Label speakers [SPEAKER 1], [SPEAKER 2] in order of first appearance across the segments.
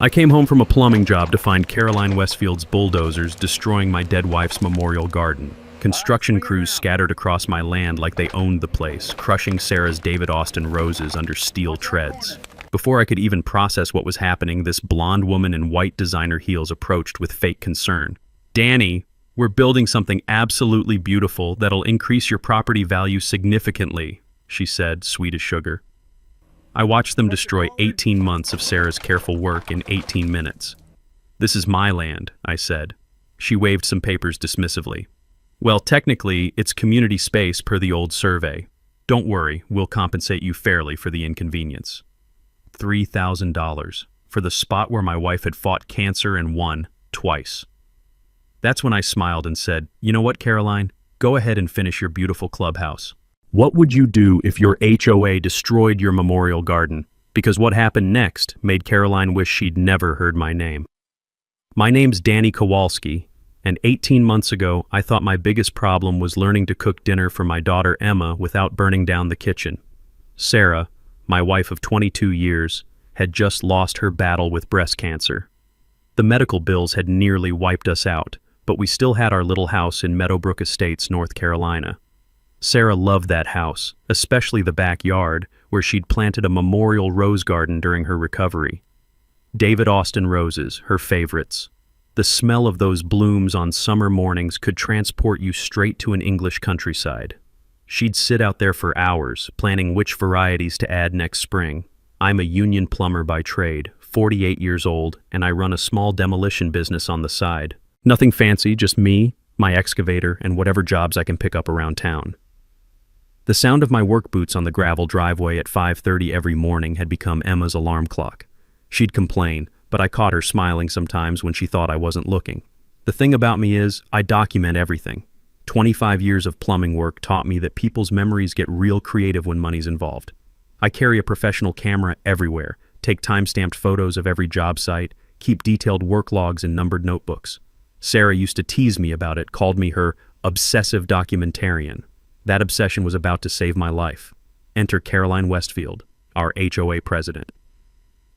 [SPEAKER 1] I came home from a plumbing job to find Caroline Westfield's bulldozers destroying my dead wife's memorial garden. Construction crews scattered across my land like they owned the place, crushing Sarah's David Austin roses under steel treads. Before I could even process what was happening, this blonde woman in white designer heels approached with fake concern. "Danny, we're building something absolutely beautiful that'll increase your property value significantly," she said, sweet as sugar. I watched them destroy 18 months of Sarah's careful work in 18 minutes. "This is my land," I said. She waved some papers dismissively. "Well, technically, it's community space per the old survey. Don't worry, we'll compensate you fairly for the inconvenience." $3,000 for the spot where my wife had fought cancer and won twice. That's when I smiled and said, "You know what, Caroline? Go ahead and finish your beautiful clubhouse. What would you do if your HOA destroyed your memorial garden?" Because what happened next made Caroline wish she'd never heard my name. My name's Danny Kowalski, and 18 months ago, I thought my biggest problem was learning to cook dinner for my daughter Emma without burning down the kitchen. Sarah, my wife of 22 years, had just lost her battle with breast cancer. The medical bills had nearly wiped us out, but we still had our little house in Meadowbrook Estates, North Carolina. Sarah loved that house, especially the backyard, where she'd planted a memorial rose garden during her recovery. David Austin roses, her favorites. The smell of those blooms on summer mornings could transport you straight to an English countryside. She'd sit out there for hours, planning which varieties to add next spring. I'm a union plumber by trade, 48 years old, and I run a small demolition business on the side. Nothing fancy, just me, my excavator, and whatever jobs I can pick up around town. The sound of my work boots on the gravel driveway at 5:30 every morning had become Emma's alarm clock. She'd complain, but I caught her smiling sometimes when she thought I wasn't looking. The thing about me is, I document everything. 25 years of plumbing work taught me that people's memories get real creative when money's involved. I carry a professional camera everywhere, take time-stamped photos of every job site, keep detailed work logs in numbered notebooks. Sarah used to tease me about it, called me her obsessive documentarian. That obsession was about to save my life. Enter Caroline Westfield, our HOA president.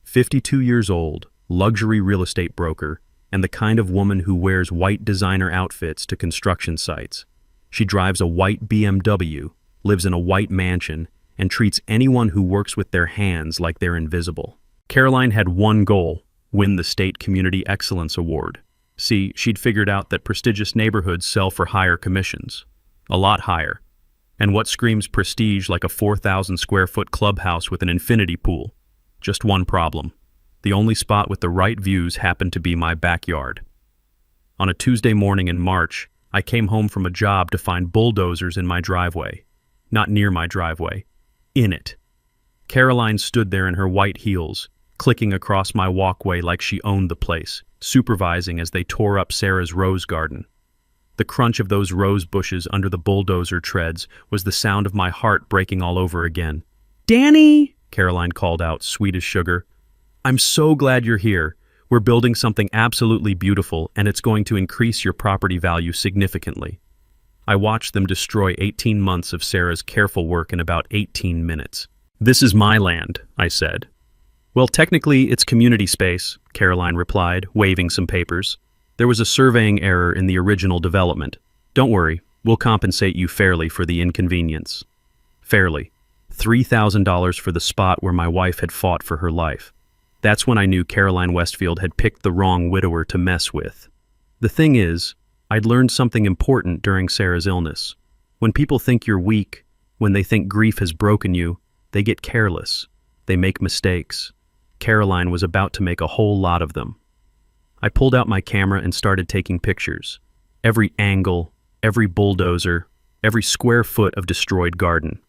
[SPEAKER 1] 52 years old, luxury real estate broker, and the kind of woman who wears white designer outfits to construction sites. She drives a white BMW, lives in a white mansion, and treats anyone who works with their hands like they're invisible. Caroline had one goal: win the State Community Excellence Award. See, she'd figured out that prestigious neighborhoods sell for higher commissions. A lot higher. And what screams prestige like a 4,000 square foot clubhouse with an infinity pool? Just one problem. The only spot with the right views happened to be my backyard. On a Tuesday morning in March, I came home from a job to find bulldozers in my driveway. Not near my driveway. In it. Caroline stood there in her white heels, clicking across my walkway like she owned the place, supervising as they tore up Sarah's rose garden. The crunch of those rose bushes under the bulldozer treads was the sound of my heart breaking all over again. "Danny!" Caroline called out, sweet as sugar. "I'm so glad you're here. We're building something absolutely beautiful, and it's going to increase your property value significantly." I watched them destroy 18 months of Sarah's careful work in about 18 minutes. "This is my land," I said. "Well, technically, it's community space," Caroline replied, waving some papers. "There was a surveying error in the original development. Don't worry, we'll compensate you fairly for the inconvenience." Fairly. $3,000 for the spot where my wife had fought for her life. That's when I knew Caroline Westfield had picked the wrong widower to mess with. The thing is, I'd learned something important during Sarah's illness. When people think you're weak, when they think grief has broken you, they get careless. They make mistakes. Caroline was about to make a whole lot of them. I pulled out my camera and started taking pictures. Every angle, every bulldozer, every square foot of destroyed garden.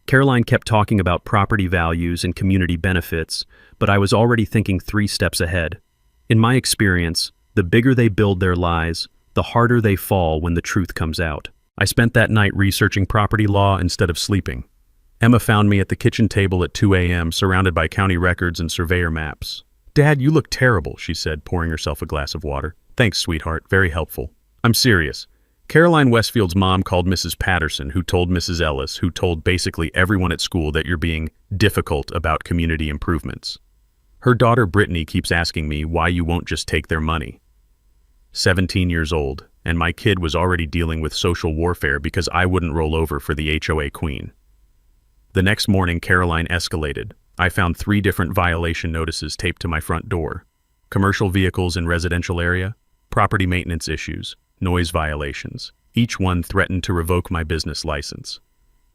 [SPEAKER 1] Caroline kept talking about property values and community benefits, but I was already thinking 3 steps ahead. In my experience, the bigger they build their lies, the harder they fall when the truth comes out. I spent that night researching property law instead of sleeping. Emma found me at the kitchen table at 2 a.m., surrounded by county records and surveyor maps. "Dad, you look terrible," she said, pouring herself a glass of water. "Thanks, sweetheart. Very helpful." "I'm serious. Caroline Westfield's mom called Mrs. Patterson, who told Mrs. Ellis, who told basically everyone at school that you're being difficult about community improvements. Her daughter Brittany keeps asking me why you won't just take their money. 17 years old, and my kid was already dealing with social warfare because I wouldn't roll over for the HOA queen. The next morning, Caroline escalated. I found 3 different violation notices taped to my front door. Commercial vehicles in residential area, property maintenance issues, noise violations. Each one threatened to revoke my business license.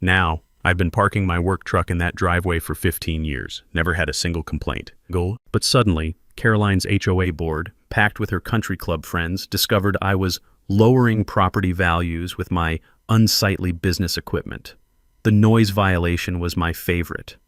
[SPEAKER 1] Now, I've been parking my work truck in that driveway for 15 years, never had a single complaint. But suddenly, Caroline's HOA board, packed with her country club friends, discovered I was lowering property values with my unsightly business equipment. The noise violation was my favorite.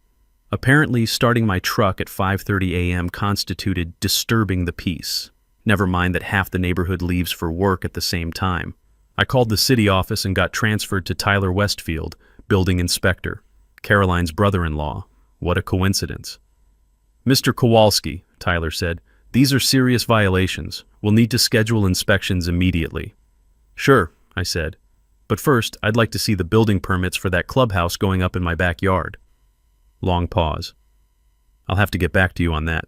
[SPEAKER 1] Apparently, starting my truck at 5:30 a.m. constituted disturbing the peace. Never mind that half the neighborhood leaves for work at the same time. I called the city office and got transferred to Tyler Westfield, building inspector, Caroline's brother-in-law. What a coincidence. "Mr. Kowalski," Tyler said, "these are serious violations. We'll need to schedule inspections immediately." "Sure," I said. "But first, I'd like to see the building permits for that clubhouse going up in my backyard." Long pause. "I'll have to get back to you on that."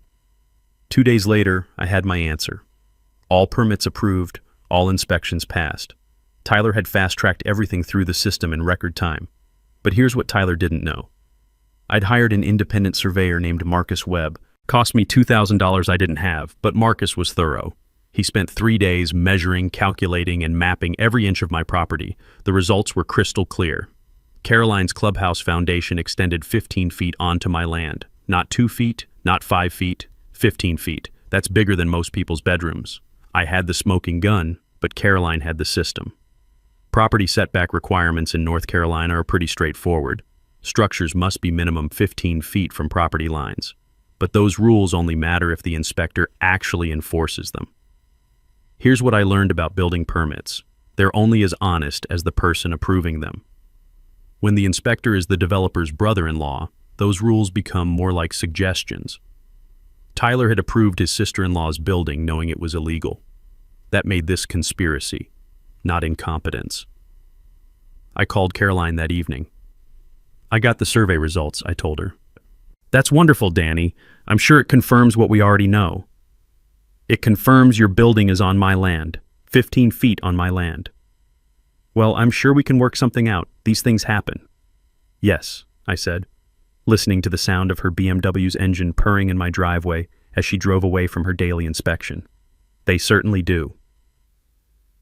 [SPEAKER 1] 2 days later, I had my answer. All permits approved, all inspections passed. Tyler had fast-tracked everything through the system in record time. But here's what Tyler didn't know. I'd hired an independent surveyor named Marcus Webb. Cost me $2,000 I didn't have, but Marcus was thorough. He spent 3 days measuring, calculating, and mapping every inch of my property. The results were crystal clear. Caroline's clubhouse foundation extended 15 feet onto my land. Not 2 feet, not 5 feet, 15 feet. That's bigger than most people's bedrooms. I had the smoking gun, but Caroline had the system. Property setback requirements in North Carolina are pretty straightforward. Structures must be minimum 15 feet from property lines. But those rules only matter if the inspector actually enforces them. Here's what I learned about building permits. They're only as honest as the person approving them. When the inspector is the developer's brother-in-law, those rules become more like suggestions. Tyler had approved his sister-in-law's building knowing it was illegal. That made this conspiracy, not incompetence. I called Caroline that evening. "I got the survey results," I told her. "That's wonderful, Danny. I'm sure it confirms what we already know." "It confirms your building is on my land, 15 feet on my land." "Well, I'm sure we can work something out. These things happen." "Yes," I said, listening to the sound of her BMW's engine purring in my driveway as she drove away from her daily inspection. "They certainly do."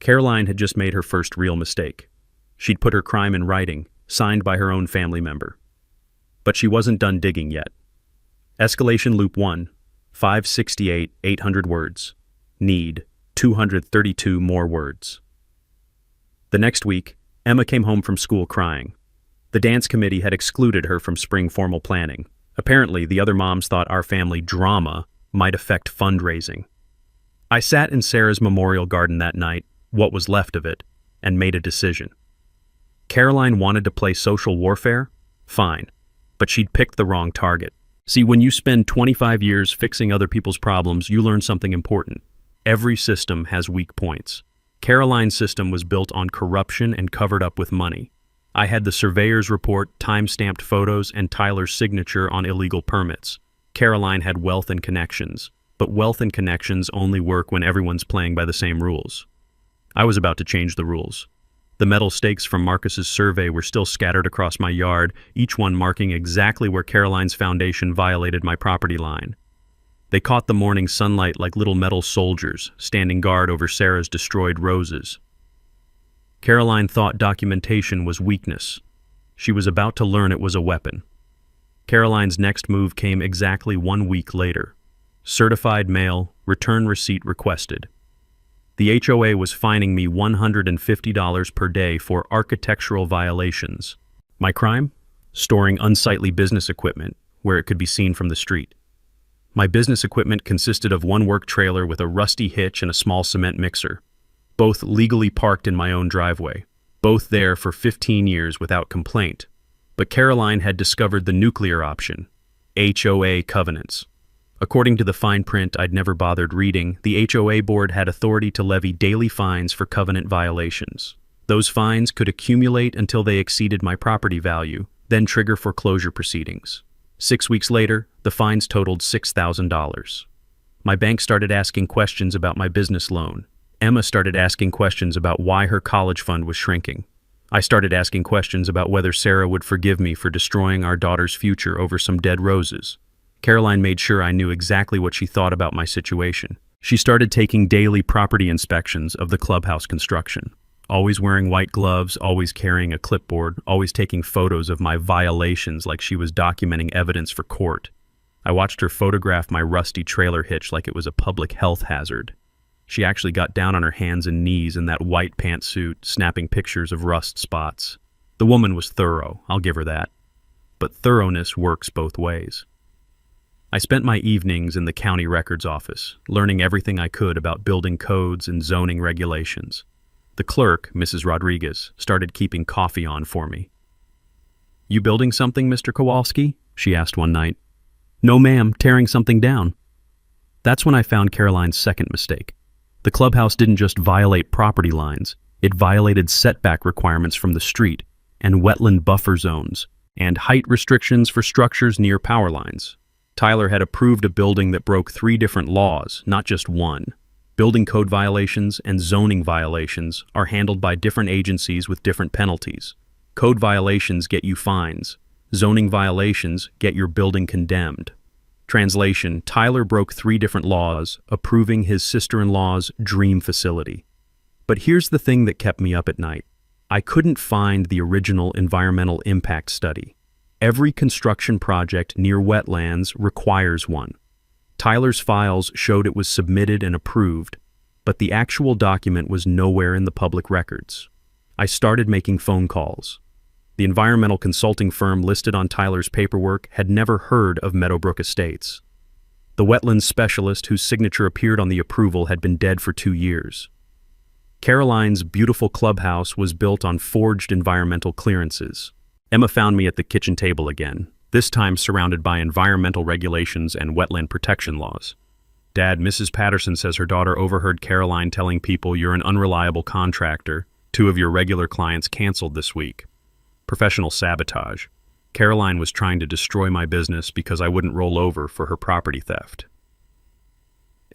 [SPEAKER 1] Caroline had just made her first real mistake. She'd put her crime in writing, signed by her own family member. But she wasn't done digging yet. Escalation Loop 1, 568, 800 words. Need 232 more words. The next week, Emma came home from school crying. The dance committee had excluded her from spring formal planning. Apparently, the other moms thought our family drama might affect fundraising. I sat in Sarah's memorial garden that night, what was left of it, and made a decision. Caroline wanted to play social warfare? Fine. But she'd picked the wrong target. See, when you spend 25 years fixing other people's problems, you learn something important. Every system has weak points. Caroline's system was built on corruption and covered up with money. I had the surveyor's report, time-stamped photos, and Tyler's signature on illegal permits. Caroline had wealth and connections. But wealth and connections only work when everyone's playing by the same rules. I was about to change the rules. The metal stakes from Marcus's survey were still scattered across my yard, each one marking exactly where Caroline's foundation violated my property line. They caught the morning sunlight like little metal soldiers, standing guard over Sarah's destroyed roses. Caroline thought documentation was weakness. She was about to learn it was a weapon. Caroline's next move came exactly 1 week later. Certified mail, return receipt requested. The HOA was fining me $150 per day for architectural violations. My crime? Storing unsightly business equipment where it could be seen from the street. My business equipment consisted of one work trailer with a rusty hitch and a small cement mixer, both legally parked in my own driveway, both there for 15 years without complaint. But Caroline had discovered the nuclear option, HOA covenants. According to the fine print I'd never bothered reading, the HOA board had authority to levy daily fines for covenant violations. Those fines could accumulate until they exceeded my property value, then trigger foreclosure proceedings. 6 weeks later, the fines totaled $6,000. My bank started asking questions about my business loan. Emma started asking questions about why her college fund was shrinking. I started asking questions about whether Sarah would forgive me for destroying our daughter's future over some dead roses. Caroline made sure I knew exactly what she thought about my situation. She started taking daily property inspections of the clubhouse construction. Always wearing white gloves, always carrying a clipboard, always taking photos of my violations like she was documenting evidence for court. I watched her photograph my rusty trailer hitch like it was a public health hazard. She actually got down on her hands and knees in that white pantsuit, snapping pictures of rust spots. The woman was thorough, I'll give her that. But thoroughness works both ways. I spent my evenings in the county records office, learning everything I could about building codes and zoning regulations. The clerk, Mrs. Rodriguez, started keeping coffee on for me. "You building something, Mr. Kowalski?" she asked one night. "No, ma'am, tearing something down." That's when I found Caroline's second mistake. The clubhouse didn't just violate property lines, it violated setback requirements from the street, and wetland buffer zones, and height restrictions for structures near power lines. Tyler had approved a building that broke 3 different laws, not just one. Building code violations and zoning violations are handled by different agencies with different penalties. Code violations get you fines. Zoning violations get your building condemned. Translation: Tyler broke 3 different laws, approving his sister-in-law's dream facility. But here's the thing that kept me up at night. I couldn't find the original environmental impact study. Every construction project near wetlands requires one. Tyler's files showed it was submitted and approved, but the actual document was nowhere in the public records. I started making phone calls. The environmental consulting firm listed on Tyler's paperwork had never heard of Meadowbrook Estates. The wetlands specialist whose signature appeared on the approval had been dead for 2 years. Caroline's beautiful clubhouse was built on forged environmental clearances. Emma found me at the kitchen table again, this time surrounded by environmental regulations and wetland protection laws. "Dad, Mrs. Patterson says her daughter overheard Caroline telling people you're an unreliable contractor. 2 of your regular clients canceled this week. Professional sabotage. Caroline was trying to destroy my business because I wouldn't roll over for her property theft."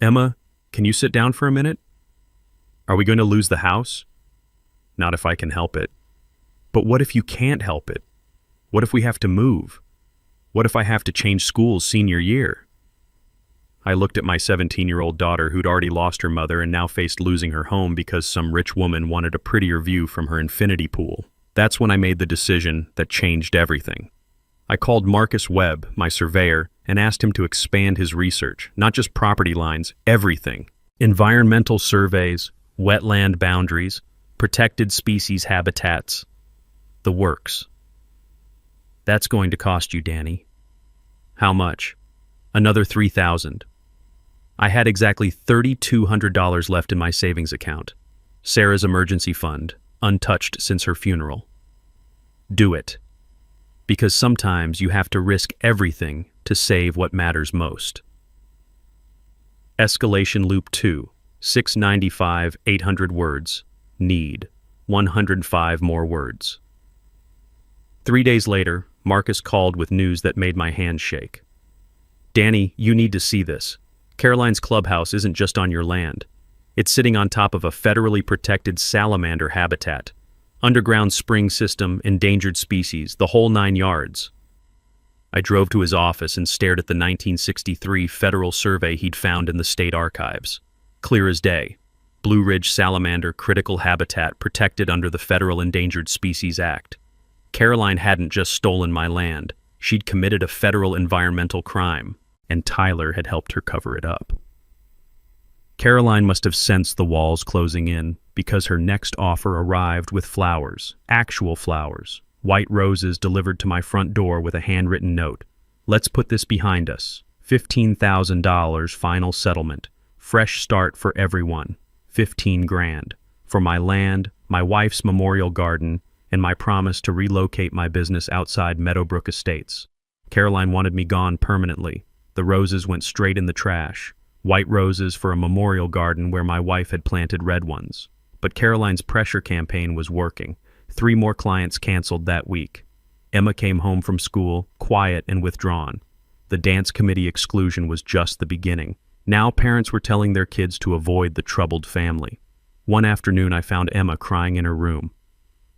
[SPEAKER 1] "Emma, can you sit down for a minute? Are we going to lose the house?" "Not if I can help it." "But what if you can't help it? What if we have to move? What if I have to change schools senior year?" I looked at my 17-year-old daughter who'd already lost her mother and now faced losing her home because some rich woman wanted a prettier view from her infinity pool. That's when I made the decision that changed everything. I called Marcus Webb, my surveyor, and asked him to expand his research, not just property lines, everything. Environmental surveys, wetland boundaries, protected species habitats, the works. "That's going to cost you, Danny." "How much?" "Another $3,000. I had exactly $3,200 left in my savings account. Sarah's emergency fund, untouched since her funeral. Do it. Because sometimes you have to risk everything to save what matters most. Escalation Loop 2, 695, 800 words. Need 105 more words. 3 days later, Marcus called with news that made my hands shake. "Danny, you need to see this. Caroline's clubhouse isn't just on your land. It's sitting on top of a federally protected salamander habitat. Underground spring system, endangered species, the whole 9 yards." I drove to his office and stared at the 1963 federal survey he'd found in the state archives. Clear as day. Blue Ridge salamander critical habitat protected under the Federal Endangered Species Act. Caroline hadn't just stolen my land. She'd committed a federal environmental crime, and Tyler had helped her cover it up. Caroline must have sensed the walls closing in, because her next offer arrived with flowers, actual flowers, white roses delivered to my front door with a handwritten note. "Let's put this behind us. $15,000 final settlement. Fresh start for everyone. 15 grand. For my land, my wife's memorial garden, and my promise to relocate my business outside Meadowbrook Estates." Caroline wanted me gone permanently. The roses went straight in the trash. White roses for a memorial garden where my wife had planted red ones. But Caroline's pressure campaign was working. 3 more clients canceled that week. Emma came home from school, quiet and withdrawn. The dance committee exclusion was just the beginning. Now parents were telling their kids to avoid the troubled family. One afternoon I found Emma crying in her room.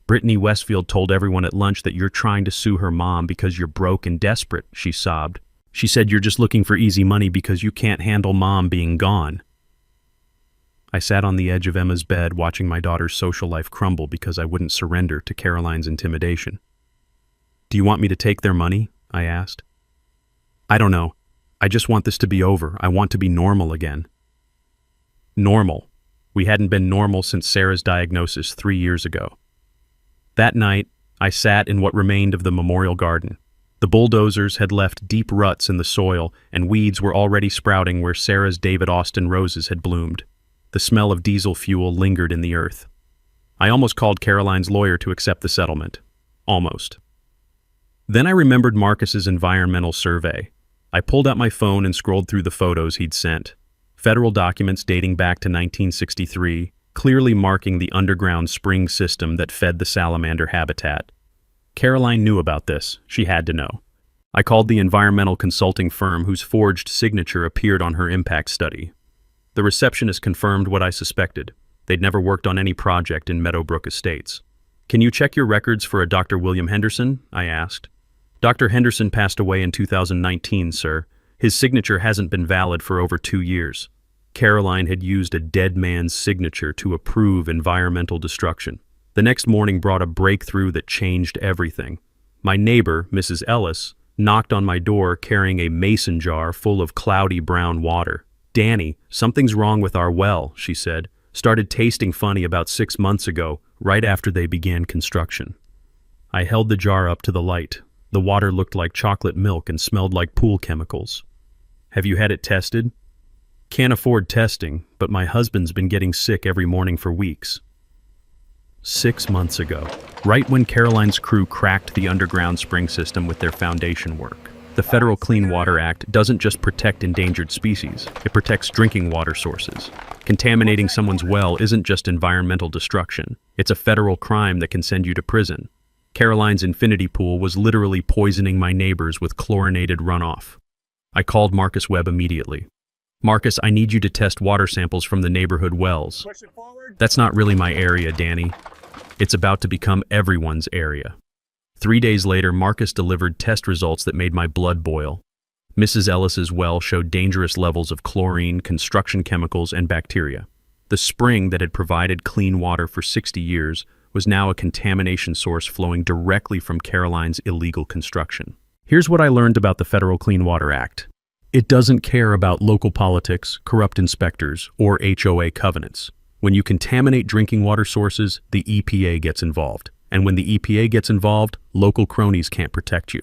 [SPEAKER 1] "Brittany Westfield told everyone at lunch that you're trying to sue her mom because you're broke and desperate," she sobbed. "She said you're just looking for easy money because you can't handle mom being gone." I sat on the edge of Emma's bed watching my daughter's social life crumble because I wouldn't surrender to Caroline's intimidation. "Do you want me to take their money?" I asked. "I don't know. I just want this to be over. I want to be normal again." Normal. We hadn't been normal since Sarah's diagnosis 3 years ago. That night, I sat in what remained of the memorial garden. The bulldozers had left deep ruts in the soil, and weeds were already sprouting where Sarah's David Austin roses had bloomed. The smell of diesel fuel lingered in the earth. I almost called Caroline's lawyer to accept the settlement. Almost. Then I remembered Marcus's environmental survey. I pulled out my phone and scrolled through the photos he'd sent. Federal documents dating back to 1963, clearly marking the underground spring system that fed the salamander habitat. Caroline knew about this. She had to know. I called the environmental consulting firm whose forged signature appeared on her impact study. The receptionist confirmed what I suspected. They'd never worked on any project in Meadowbrook Estates. "Can you check your records for a Dr. William Henderson?" I asked. "Dr. Henderson passed away in 2019, sir. His signature hasn't been valid for over 2 years. Caroline had used a dead man's signature to approve environmental destruction. The next morning brought a breakthrough that changed everything. My neighbor, Mrs. Ellis, knocked on my door carrying a mason jar full of cloudy brown water. "Danny, something's wrong with our well," she said. "Started tasting funny about 6 months ago, right after they began construction." I held the jar up to the light. The water looked like chocolate milk and smelled like pool chemicals. "Have you had it tested?" "Can't afford testing, but my husband's been getting sick every morning for weeks." 6 months ago, right when Caroline's crew cracked the underground spring system with their foundation work. The Federal Clean Water Act doesn't just protect endangered species, it protects drinking water sources. Contaminating someone's well isn't just environmental destruction, it's a federal crime that can send you to prison. Caroline's infinity pool was literally poisoning my neighbors with chlorinated runoff. I called Marcus Webb immediately. "Marcus, I need you to test water samples from the neighborhood wells." "That's not really my area, Danny. It's about to become everyone's area." 3 days later, Marcus delivered test results that made my blood boil. Mrs. Ellis's well showed dangerous levels of chlorine, construction chemicals, and bacteria. The spring that had provided clean water for 60 years was now a contamination source flowing directly from Caroline's illegal construction. Here's what I learned about the Federal Clean Water Act. It doesn't care about local politics, corrupt inspectors, or HOA covenants. When you contaminate drinking water sources, the EPA gets involved. And when the EPA gets involved, local cronies can't protect you.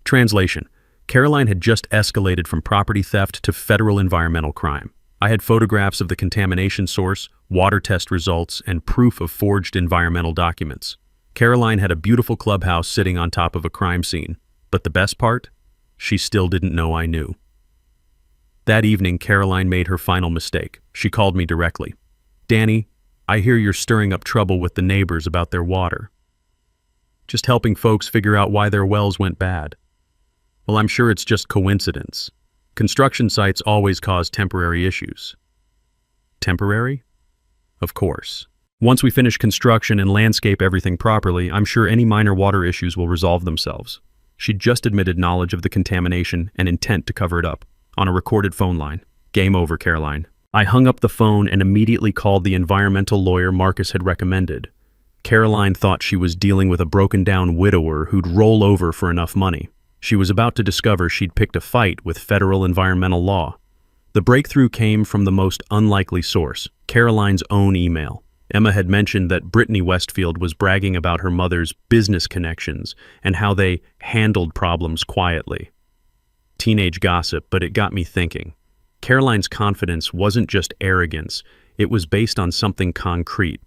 [SPEAKER 1] Translation: Caroline had just escalated from property theft to federal environmental crime. I had photographs of the contamination source, water test results, and proof of forged environmental documents. Caroline had a beautiful clubhouse sitting on top of a crime scene. But the best part? She still didn't know I knew. That evening, Caroline made her final mistake. She called me directly. "Danny, I hear you're stirring up trouble with the neighbors about their water." "Just helping folks figure out why their wells went bad." "Well, I'm sure it's just coincidence. Construction sites always cause temporary issues." "Temporary?" "Of course. Once we finish construction and landscape everything properly, I'm sure any minor water issues will resolve themselves." She'd just admitted knowledge of the contamination and intent to cover it up, on a recorded phone line. Game over, Caroline. I hung up the phone and immediately called the environmental lawyer Marcus had recommended. Caroline thought she was dealing with a broken-down widower who'd roll over for enough money. She was about to discover she'd picked a fight with federal environmental law. The breakthrough came from the most unlikely source, Caroline's own email. Emma had mentioned that Brittany Westfield was bragging about her mother's business connections and how they handled problems quietly. Teenage gossip, but it got me thinking. Caroline's confidence wasn't just arrogance, it was based on something concrete.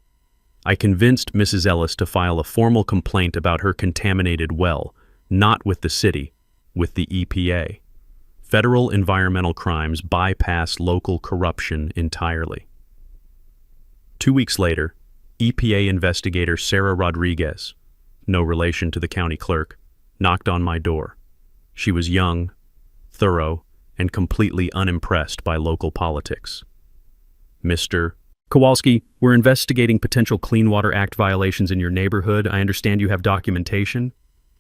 [SPEAKER 1] I convinced Mrs. Ellis to file a formal complaint about her contaminated well, not with the city, with the EPA. Federal environmental crimes bypass local corruption entirely. 2 weeks later, EPA investigator Sarah Rodriguez, no relation to the county clerk, knocked on my door. She was young, thorough, and completely unimpressed by local politics. Mr. Kowalski, we're investigating potential Clean Water Act violations in your neighborhood. I understand you have documentation.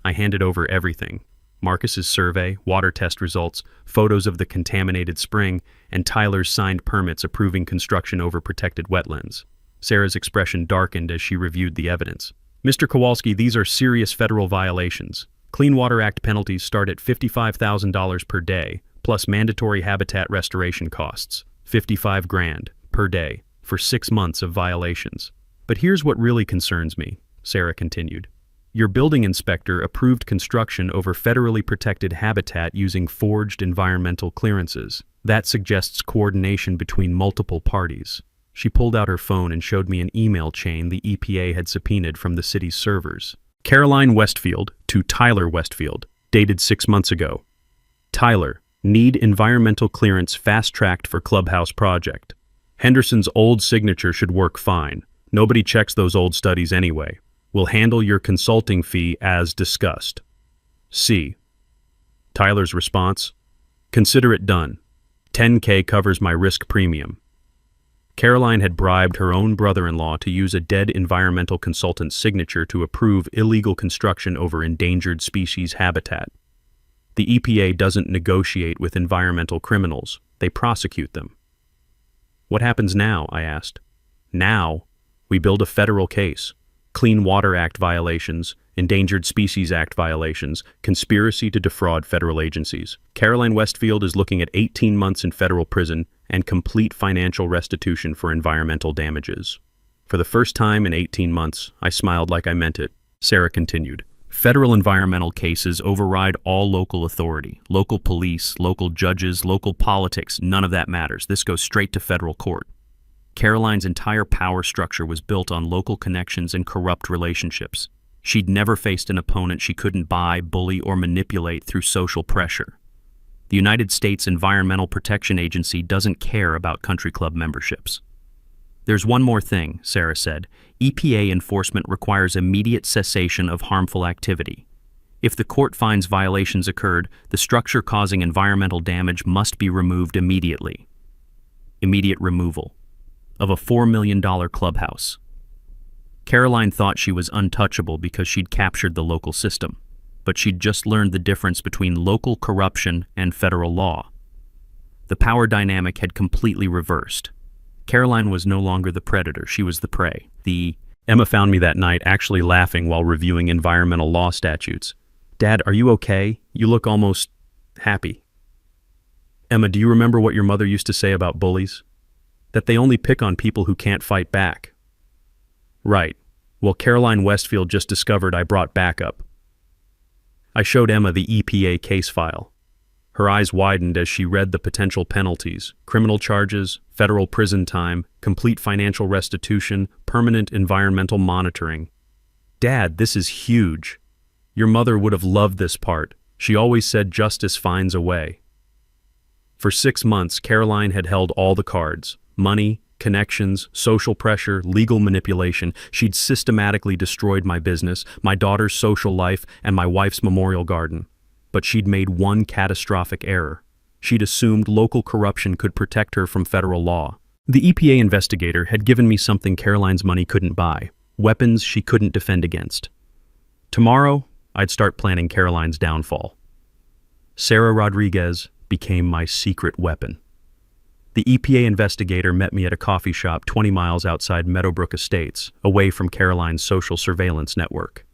[SPEAKER 1] I handed over everything. Marcus's survey, water test results, photos of the contaminated spring, and Tyler's signed permits approving construction over protected wetlands. Sarah's expression darkened as she reviewed the evidence. Mr. Kowalski, these are serious federal violations. Clean Water Act penalties start at $55,000 per day, plus mandatory habitat restoration costs, $55 grand per day, for 6 months of violations. But here's what really concerns me, Sarah continued. Your building inspector approved construction over federally protected habitat using forged environmental clearances. That suggests coordination between multiple parties. She pulled out her phone and showed me an email chain the EPA had subpoenaed from the city's servers. Caroline Westfield to Tyler Westfield, dated 6 months ago. Tyler, need environmental clearance fast-tracked for clubhouse project. Henderson's old signature should work fine. Nobody checks those old studies anyway. We'll handle your consulting fee as discussed. C. Tyler's response, consider it done. $10K covers my risk premium. Caroline had bribed her own brother-in-law to use a dead environmental consultant's signature to approve illegal construction over endangered species habitat. The EPA doesn't negotiate with environmental criminals, they prosecute them. What happens now? I asked. Now, we build a federal case. Clean Water Act violations, Endangered Species Act violations, conspiracy to defraud federal agencies. Caroline Westfield is looking at 18 months in federal prison and complete financial restitution for environmental damages. For the first time in 18 months, I smiled like I meant it. Sarah continued. Federal environmental cases override all local authority, local police, local judges, local politics. None of that matters. This goes straight to federal court. Caroline's entire power structure was built on local connections and corrupt relationships. She'd never faced an opponent she couldn't buy, bully, or manipulate through social pressure. The United States Environmental Protection Agency doesn't care about country club memberships. There's one more thing, Sarah said. EPA enforcement requires immediate cessation of harmful activity. If the court finds violations occurred, the structure causing environmental damage must be removed immediately. Immediate removal of a $4 million clubhouse. Caroline thought she was untouchable because she'd captured the local system, but she'd just learned the difference between local corruption and federal law. The power dynamic had completely reversed. Caroline was no longer the predator, she was the prey. Emma found me that night actually laughing while reviewing environmental law statutes. Dad, are you okay? You look almost happy. Emma, do you remember what your mother used to say about bullies? That they only pick on people who can't fight back. Right. Well, Caroline Westfield just discovered I brought backup. I showed Emma the EPA case file. Her eyes widened as she read the potential penalties: criminal charges, federal prison time, complete financial restitution, permanent environmental monitoring. Dad, this is huge. Your mother would have loved this part. She always said justice finds a way. For 6 months, Caroline had held all the cards: money, connections, social pressure, legal manipulation. She'd systematically destroyed my business, my daughter's social life, and my wife's memorial garden. But she'd made one catastrophic error. She'd assumed local corruption could protect her from federal law. The EPA investigator had given me something Caroline's money couldn't buy: weapons she couldn't defend against. Tomorrow, I'd start planning Caroline's downfall. Sarah Rodriguez became my secret weapon. The EPA investigator met me at a coffee shop 20 miles outside Meadowbrook Estates, away from Caroline's social surveillance network.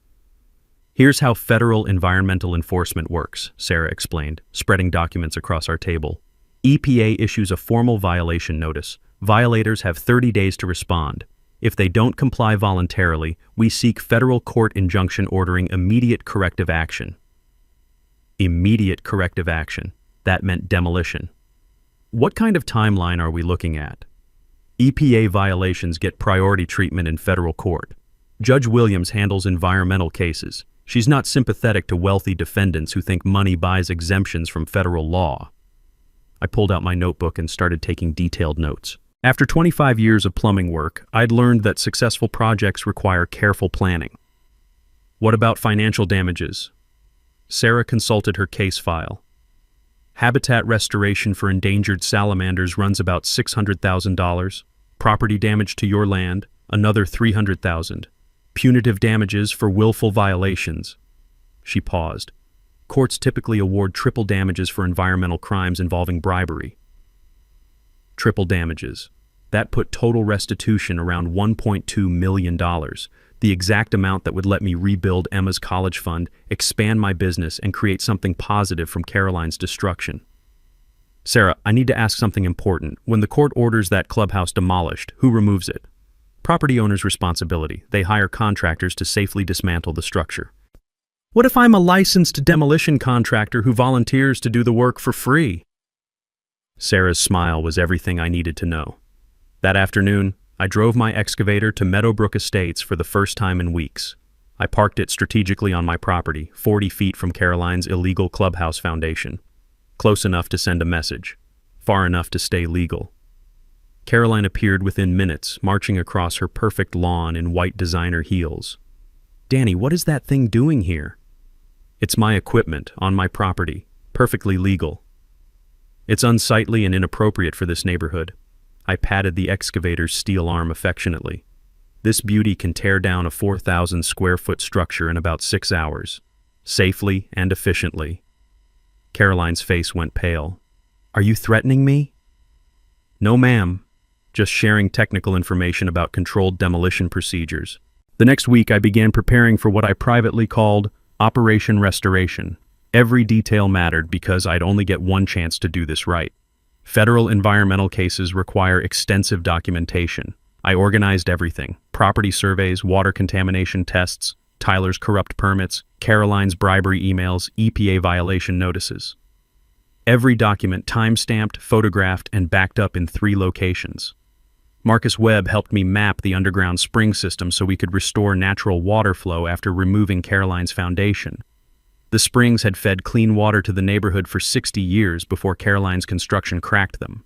[SPEAKER 1] Here's how federal environmental enforcement works, Sarah explained, spreading documents across our table. EPA issues a formal violation notice. Violators have 30 days to respond. If they don't comply voluntarily, we seek federal court injunction ordering immediate corrective action. Immediate corrective action. That meant demolition. What kind of timeline are we looking at? EPA violations get priority treatment in federal court. Judge Williams handles environmental cases. She's not sympathetic to wealthy defendants who think money buys exemptions from federal law. I pulled out my notebook and started taking detailed notes. After 25 years of plumbing work, I'd learned that successful projects require careful planning. What about financial damages? Sarah consulted her case file. Habitat restoration for endangered salamanders runs about $600,000. Property damage to your land, another $300,000. Punitive damages for willful violations. She paused. Courts typically award triple damages for environmental crimes involving bribery. Triple damages. That put total restitution around $1.2 million, the exact amount that would let me rebuild Emma's college fund, expand my business, and create something positive from Caroline's destruction. Sarah, I need to ask something important. When the court orders that clubhouse demolished, who removes it? Property owner's responsibility. They hire contractors to safely dismantle the structure. What if I'm a licensed demolition contractor who volunteers to do the work for free? Sarah's smile was everything I needed to know. That afternoon, I drove my excavator to Meadowbrook Estates for the first time in weeks. I parked it strategically on my property, 40 feet from Caroline's illegal clubhouse foundation. Close enough to send a message, far enough to stay legal. Caroline appeared within minutes, marching across her perfect lawn in white designer heels. Danny, what is that thing doing here? It's my equipment, on my property, perfectly legal. It's unsightly and inappropriate for this neighborhood. I patted the excavator's steel arm affectionately. This beauty can tear down a 4,000 square foot structure in about 6 hours, safely and efficiently. Caroline's face went pale. Are you threatening me? No, ma'am. Just sharing technical information about controlled demolition procedures. The next week, I began preparing for what I privately called Operation Restoration. Every detail mattered because I'd only get one chance to do this right. Federal environmental cases require extensive documentation. I organized everything: property surveys, water contamination tests, Tyler's corrupt permits, Caroline's bribery emails, EPA violation notices. Every document time-stamped, photographed, and backed up in 3 locations. Marcus Webb helped me map the underground spring system so we could restore natural water flow after removing Caroline's foundation. The springs had fed clean water to the neighborhood for 60 years before Caroline's construction cracked them.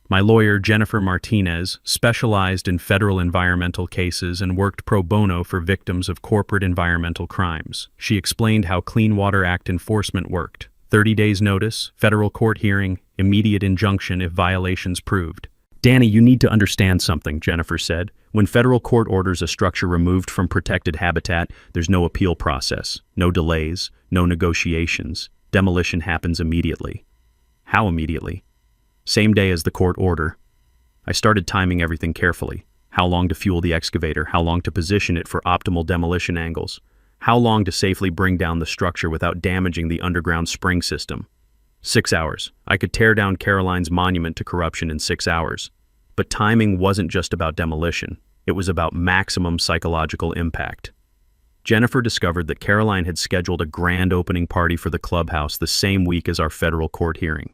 [SPEAKER 1] My lawyer, Jennifer Martinez, specialized in federal environmental cases and worked pro bono for victims of corporate environmental crimes. She explained how Clean Water Act enforcement worked: 30 days notice, federal court hearing, immediate injunction if violations proved. Danny, you need to understand something, Jennifer said. When federal court orders a structure removed from protected habitat, there's no appeal process, no delays, no negotiations. Demolition happens immediately. How immediately? Same day as the court order. I started timing everything carefully. How long to fuel the excavator, how long to position it for optimal demolition angles, how long to safely bring down the structure without damaging the underground spring system. 6 hours. I could tear down Caroline's monument to corruption in 6 hours. But timing wasn't just about demolition. It was about maximum psychological impact. Jennifer discovered that Caroline had scheduled a grand opening party for the clubhouse the same week as our federal court hearing.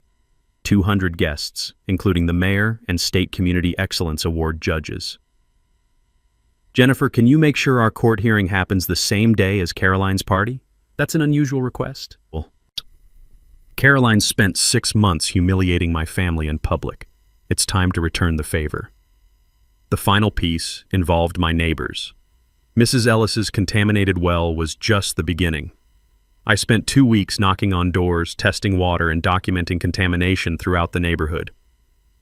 [SPEAKER 1] 200 guests, including the mayor and State Community Excellence Award judges. Jennifer, can you make sure our court hearing happens the same day as Caroline's party? That's an unusual request. Well, Caroline spent 6 months humiliating my family in public. It's time to return the favor. The final piece involved my neighbors. Mrs. Ellis's contaminated well was just the beginning. I spent 2 weeks knocking on doors, testing water, and documenting contamination throughout the neighborhood.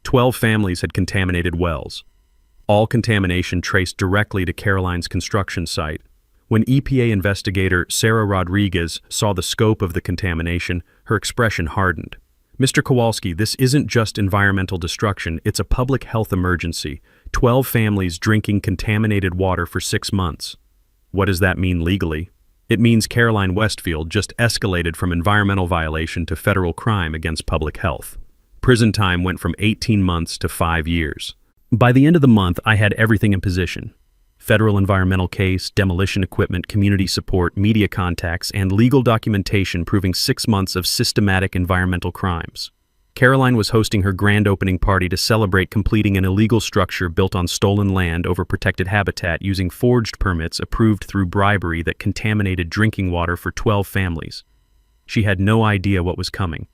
[SPEAKER 1] 12 families had contaminated wells. All contamination traced directly to Caroline's construction site. When EPA investigator Sarah Rodriguez saw the scope of the contamination, her expression hardened. Mr. Kowalski, this isn't just environmental destruction, it's a public health emergency. 12 families drinking contaminated water for 6 months. What does that mean legally? It means Caroline Westfield just escalated from environmental violation to federal crime against public health. Prison time went from 18 months to 5 years. By the end of the month, I had everything in position. Federal environmental case, demolition equipment, community support, media contacts, and legal documentation proving 6 months of systematic environmental crimes. Caroline was hosting her grand opening party to celebrate completing an illegal structure built on stolen land over protected habitat using forged permits approved through bribery that contaminated drinking water for 12 families. She had no idea what was coming.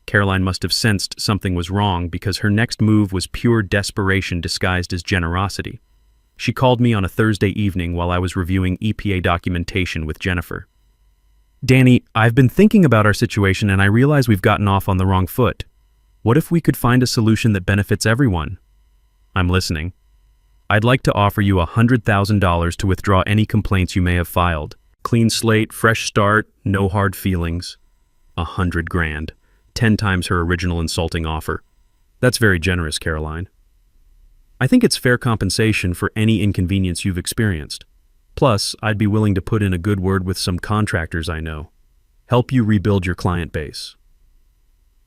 [SPEAKER 1] Caroline must have sensed something was wrong because her next move was pure desperation disguised as generosity. She called me on a Thursday evening while I was reviewing EPA documentation with Jennifer. "Danny, I've been thinking about our situation and I realize we've gotten off on the wrong foot. What if we could find a solution that benefits everyone?" "I'm listening." "I'd like to offer you $100,000 to withdraw any complaints you may have filed. Clean slate, fresh start, no hard feelings." $100,000, 10 times her original insulting offer. That's very generous, Caroline. I think it's fair compensation for any inconvenience you've experienced. Plus, I'd be willing to put in a good word with some contractors I know. Help you rebuild your client base.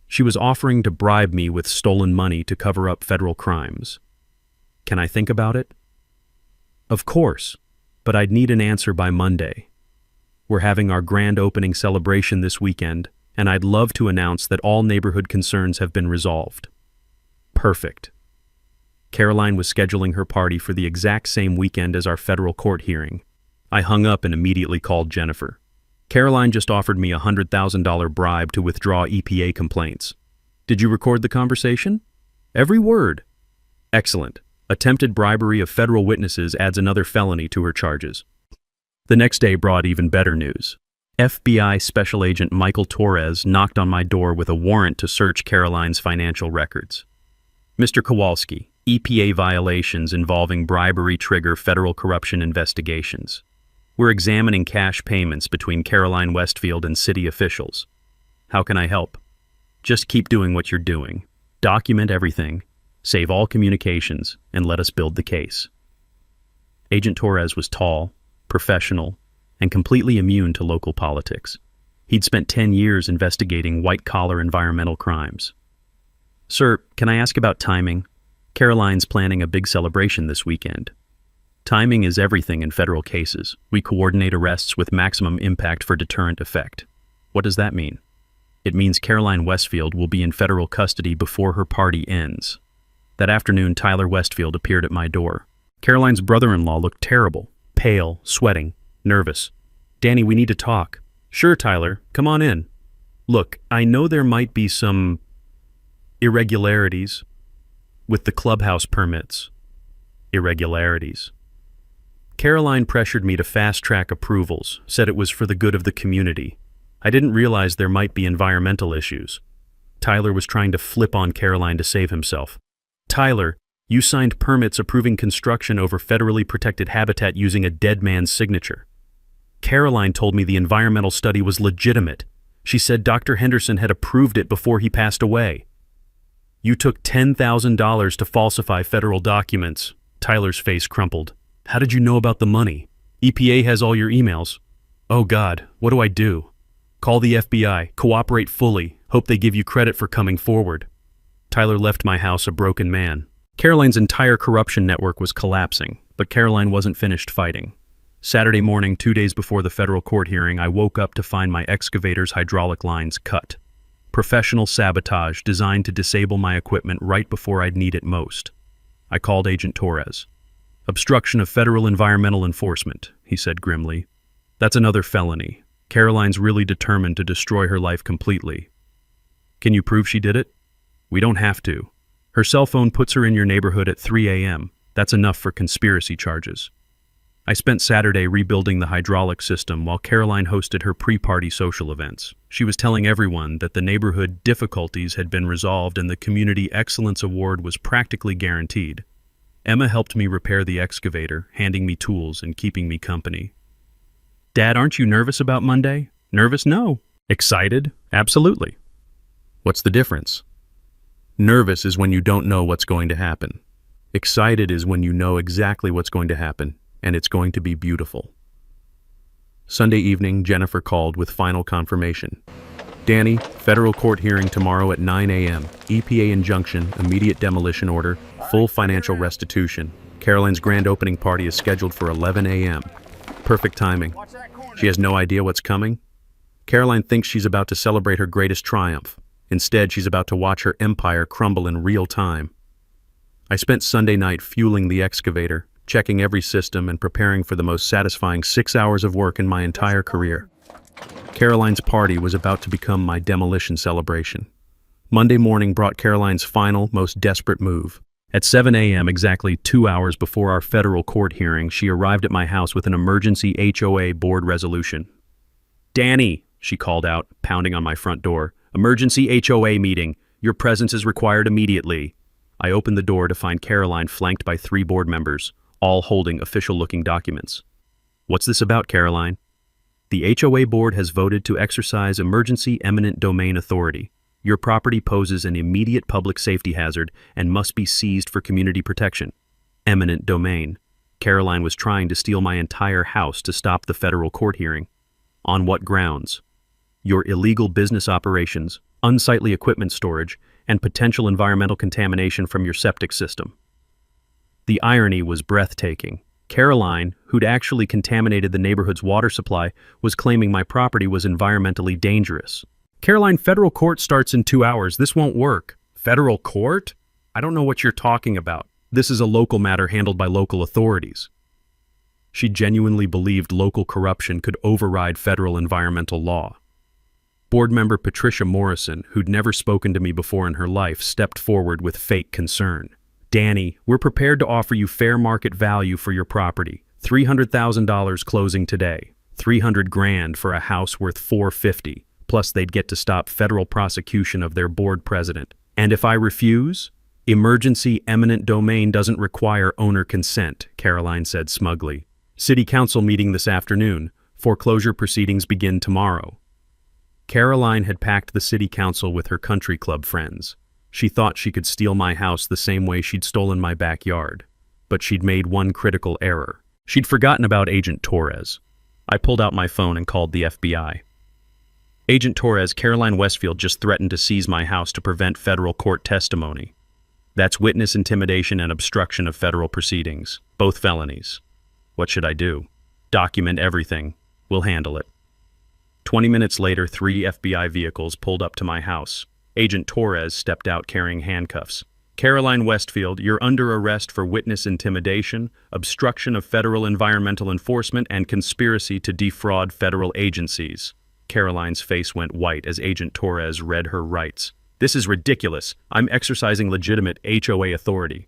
[SPEAKER 1] She was offering to bribe me with stolen money to cover up federal crimes. Can I think about it? Of course, but I'd need an answer by Monday. We're having our grand opening celebration this weekend, and I'd love to announce that all neighborhood concerns have been resolved. Perfect. Caroline was scheduling her party for the exact same weekend as our federal court hearing. I hung up and immediately called Jennifer. Caroline just offered me a $100,000 bribe to withdraw EPA complaints. Did you record the conversation? Every word. Excellent. Attempted bribery of federal witnesses adds another felony to her charges. The next day brought even better news. FBI Special Agent Michael Torres knocked on my door with a warrant to search Caroline's financial records. "Mr. Kowalski, EPA violations involving bribery trigger federal corruption investigations. We're examining cash payments between Caroline Westfield and city officials. How can I help? Just keep doing what you're doing. Document everything, save all communications, and let us build the case." Agent Torres was tall, professional, and completely immune to local politics. He'd spent 10 years investigating white-collar environmental crimes. "Sir, can I ask about timing? Caroline's planning a big celebration this weekend. Timing is everything in federal cases. We coordinate arrests with maximum impact for deterrent effect." "What does that mean?" "It means Caroline Westfield will be in federal custody before her party ends." That afternoon, Tyler Westfield appeared at my door. Caroline's brother-in-law looked terrible, pale, sweating, nervous. "Danny, we need to talk." "Sure, Tyler, come on in. Look, I know there might be some irregularities with the clubhouse permits." Irregularities. Caroline pressured me to fast-track approvals, said it was for the good of the community. I didn't realize there might be environmental issues. Tyler was trying to flip on Caroline to save himself. "Tyler, you signed permits approving construction over federally protected habitat using a dead man's signature." Caroline told me the environmental study was legitimate. She said Dr. Henderson had approved it before he passed away. "You took $10,000 to falsify federal documents." Tyler's face crumpled. "How did you know about the money? EPA has all your emails." "Oh God, what do I do?" "Call the FBI, cooperate fully, hope they give you credit for coming forward." Tyler left my house a broken man. Caroline's entire corruption network was collapsing, but Caroline wasn't finished fighting. Saturday morning, 2 days before the federal court hearing, I woke up to find my excavator's hydraulic lines cut. Professional sabotage designed to disable my equipment right before I'd need it most. I called Agent Torres. "Obstruction of federal environmental enforcement," he said grimly. "That's another felony. Caroline's really determined to destroy her life completely." "Can you prove she did it?" "We don't have to. Her cell phone puts her in your neighborhood at 3 a.m. That's enough for conspiracy charges." I spent Saturday rebuilding the hydraulic system while Caroline hosted her pre-party social events. She was telling everyone that the neighborhood difficulties had been resolved and the Community Excellence Award was practically guaranteed. Emma helped me repair the excavator, handing me tools and keeping me company. "Dad, aren't you nervous about Monday?" "Nervous? No." "Excited? Absolutely." "What's the difference?" Nervous is when you don't know what's going to happen. Excited is when you know exactly what's going to happen, and it's going to be beautiful. Sunday evening, Jennifer called with final confirmation. "Danny, federal court hearing tomorrow at 9 a.m. EPA injunction, immediate demolition order, full financial restitution. Caroline's grand opening party is scheduled for 11 a.m. Perfect timing. She has no idea what's coming. Caroline thinks she's about to celebrate her greatest triumph. Instead, she's about to watch her empire crumble in real time. I spent Sunday night fueling the excavator, checking every system and preparing for the most satisfying 6 hours of work in my entire career. Caroline's party was about to become my demolition celebration. Monday morning brought Caroline's final, most desperate move. At 7 a.m., exactly 2 hours before our federal court hearing, she arrived at my house with an emergency HOA board resolution. "Danny," she called out, pounding on my front door. "Emergency HOA meeting. Your presence is required immediately." I opened the door to find Caroline flanked by 3 board members, all holding official-looking documents. "What's this about, Caroline?" "The HOA board has voted to exercise emergency eminent domain authority. Your property poses an immediate public safety hazard and must be seized for community protection." Eminent domain. Caroline was trying to steal my entire house to stop the federal court hearing. On what grounds? Your illegal business operations, unsightly equipment storage, and potential environmental contamination from your septic system. The irony was breathtaking. Caroline, who'd actually contaminated the neighborhood's water supply, was claiming my property was environmentally dangerous. "Caroline, federal court starts in 2 hours. This won't work." "Federal court? I don't know what you're talking about. This is a local matter handled by local authorities." She genuinely believed local corruption could override federal environmental law. Board member Patricia Morrison, who'd never spoken to me before in her life, stepped forward with fake concern. "Danny, we're prepared to offer you fair market value for your property. $300,000 closing today. $300,000 for a house worth $450. Plus they'd get to stop federal prosecution of their board president. And if I refuse?" "Emergency eminent domain doesn't require owner consent," Caroline said smugly. "City council meeting this afternoon. Foreclosure proceedings begin tomorrow." Caroline had packed the city council with her country club friends. She thought she could steal my house the same way she'd stolen my backyard. But she'd made one critical error. She'd forgotten about Agent Torres. I pulled out my phone and called the FBI. "Agent Torres, Caroline Westfield just threatened to seize my house to prevent federal court testimony. That's witness intimidation and obstruction of federal proceedings, both felonies. What should I do?" "Document everything. We'll handle it." 20 minutes later, 3 FBI vehicles pulled up to my house. Agent Torres stepped out carrying handcuffs. "Caroline Westfield, you're under arrest for witness intimidation, obstruction of federal environmental enforcement, and conspiracy to defraud federal agencies." Caroline's face went white as Agent Torres read her rights. "This is ridiculous. I'm exercising legitimate HOA authority."